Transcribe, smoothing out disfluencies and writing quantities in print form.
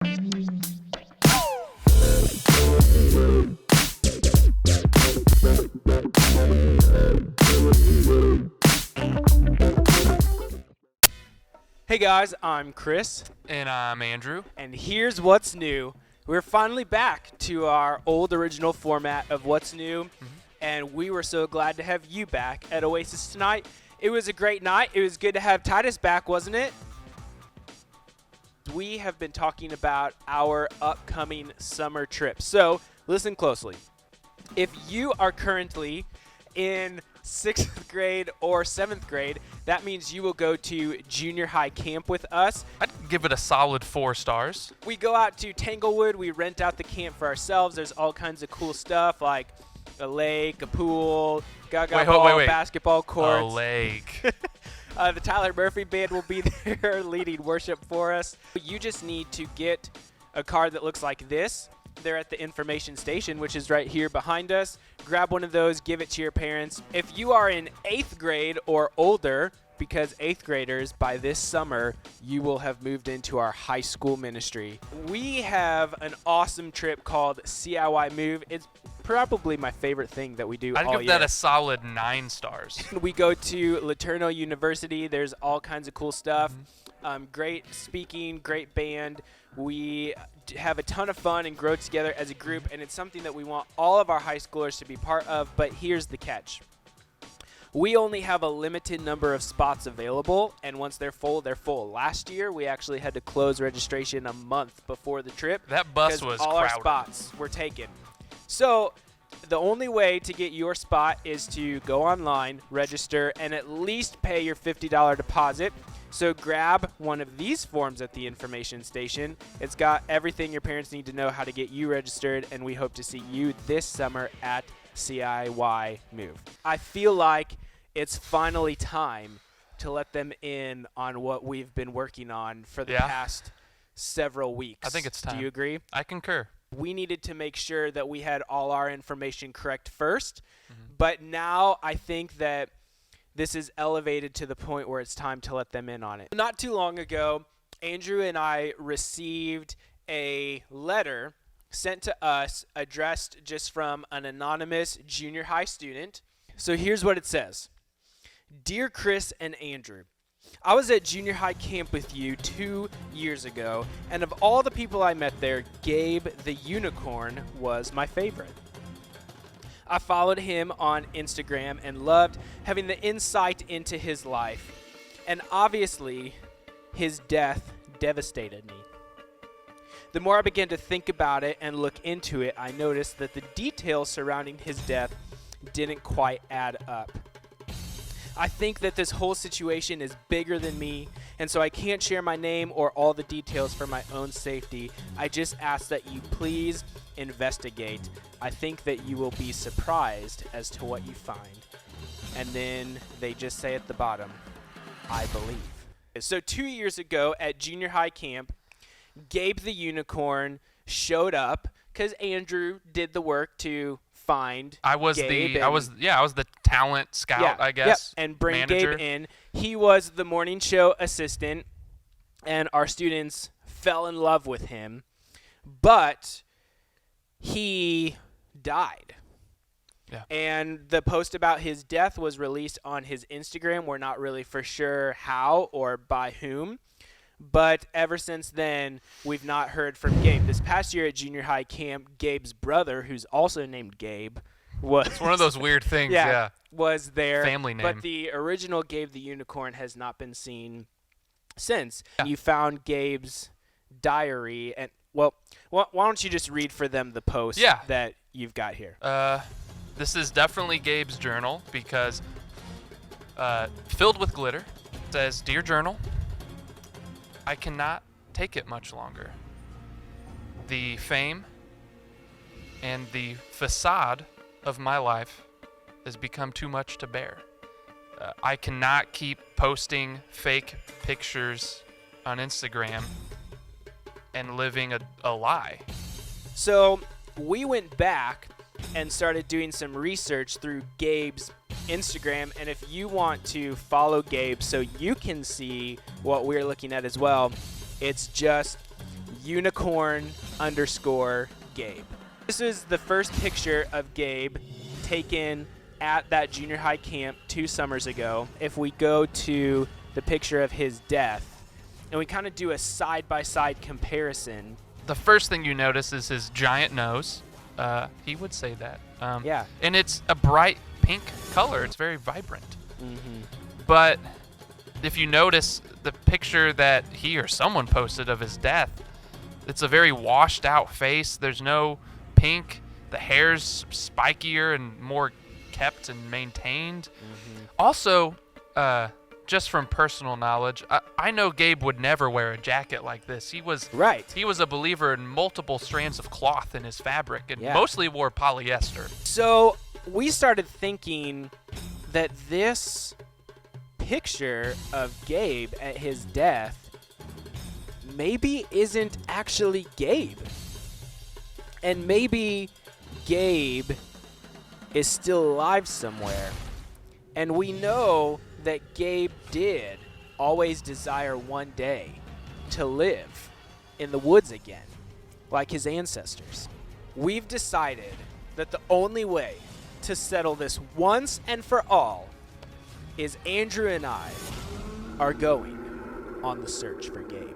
Hey guys, I'm Chris. And I'm Andrew. And here's what's new. We're finally back to our old original format of what's new. And we were so glad to have you back at Oasis tonight. It was a great night. It was good to have Titus back, wasn't it? We have been talking about our upcoming summer trip. So listen closely. If you are currently in 6th grade or 7th grade, that means you will go to junior high camp with us. I'd give it a solid 4 stars. We go out to Tanglewood. We rent out the camp for ourselves. There's all kinds of cool stuff like a lake, a pool, basketball courts. A lake. The Tyler Murphy Band will be there leading worship for us. You just need to get a card that looks like this. They're at the information station, which is right here behind us. Grab one of those, give it to your parents. If you are in 8th grade or older, because 8th graders, by this summer, you will have moved into our high school ministry. We have an awesome trip called CIY Move. It's probably my favorite thing that we do all year. I'd give that a solid 9 stars. We go to Laterno University. There's all kinds of cool stuff. Great speaking, great band. We have a ton of fun and grow together as a group, and it's something that we want all of our high schoolers to be part of, but here's the catch. We only have a limited number of spots available, and once they're full, they're full. Last year, we actually had to close registration a month before the trip. That bus was all crowded. Our spots were taken. So the only way to get your spot is to go online, register, and at least pay your $50 deposit. So grab one of these forms at the information station. It's got everything your parents need to know how to get you registered, and we hope to see you this summer at CIY Move. I feel like it's finally time to let them in on what we've been working on for the past several weeks. I think it's time. Do you agree? I concur. We needed to make sure that we had all our information correct first, but now I think that this is elevated to the point where it's time to let them in on it. Not too long ago, Andrew and I received a letter sent to us addressed just from an anonymous junior high student. So here's what it says. Dear Chris and Andrew, I was at junior high camp with you 2 years ago, and of all the people I met there, Gabe the Unicorn was my favorite. I followed him on Instagram and loved having the insight into his life. And obviously, his death devastated me. The more I began to think about it and look into it, I noticed that the details surrounding his death didn't quite add up. I think that this whole situation is bigger than me, and so I can't share my name or all the details for my own safety. I just ask that you please investigate. I think that you will be surprised as to what you find. And then they just say at the bottom, I believe. So 2 years ago at junior high camp, Gabe the Unicorn showed up because Andrew did the work to find Gabe. I was the talent scout, I guess. And bring manager. Gabe in. He was the morning show assistant, and our students fell in love with him, but he died. Yeah. And the post about his death was released on his Instagram. We're not really for sure how or by whom. But ever since then, we've not heard from Gabe. This past year at junior high camp, Gabe's brother, who's also named Gabe, was It's one of those weird things, yeah. Was there. Family name. But the original Gabe the Unicorn has not been seen since. Yeah. You found Gabe's diary. And, well, why don't you just read for them the post that you've got here? This is definitely Gabe's journal because filled with glitter. It says, Dear Journal, I cannot take it much longer. The fame and the facade of my life has become too much to bear. I cannot keep posting fake pictures on Instagram and living a lie. So we went back and started doing some research through Gabe's Instagram, and if you want to follow Gabe so you can see what we're looking at as well, it's just unicorn_Gabe. This is the first picture of Gabe taken at that junior high camp 2 summers ago. If we go to the picture of his death and we kind of do a side-by-side comparison. The first thing you notice is his giant nose. He would say that. Yeah. And it's a bright pink color. It's very vibrant. Mm-hmm. But if you notice the picture that he or someone posted of his death, it's a very washed out face. There's no pink. The hair's spikier and more kept and maintained. Mm-hmm. Also, just from personal knowledge, I know Gabe would never wear a jacket like this. He was a believer in multiple strands of cloth in his fabric and mostly wore polyester. So we started thinking that this picture of Gabe at his death maybe isn't actually Gabe. And maybe Gabe is still alive somewhere. And we know that Gabe did always desire one day to live in the woods again, like his ancestors. We've decided that the only way to settle this once and for all is Andrew and I are going on the search for Gabe.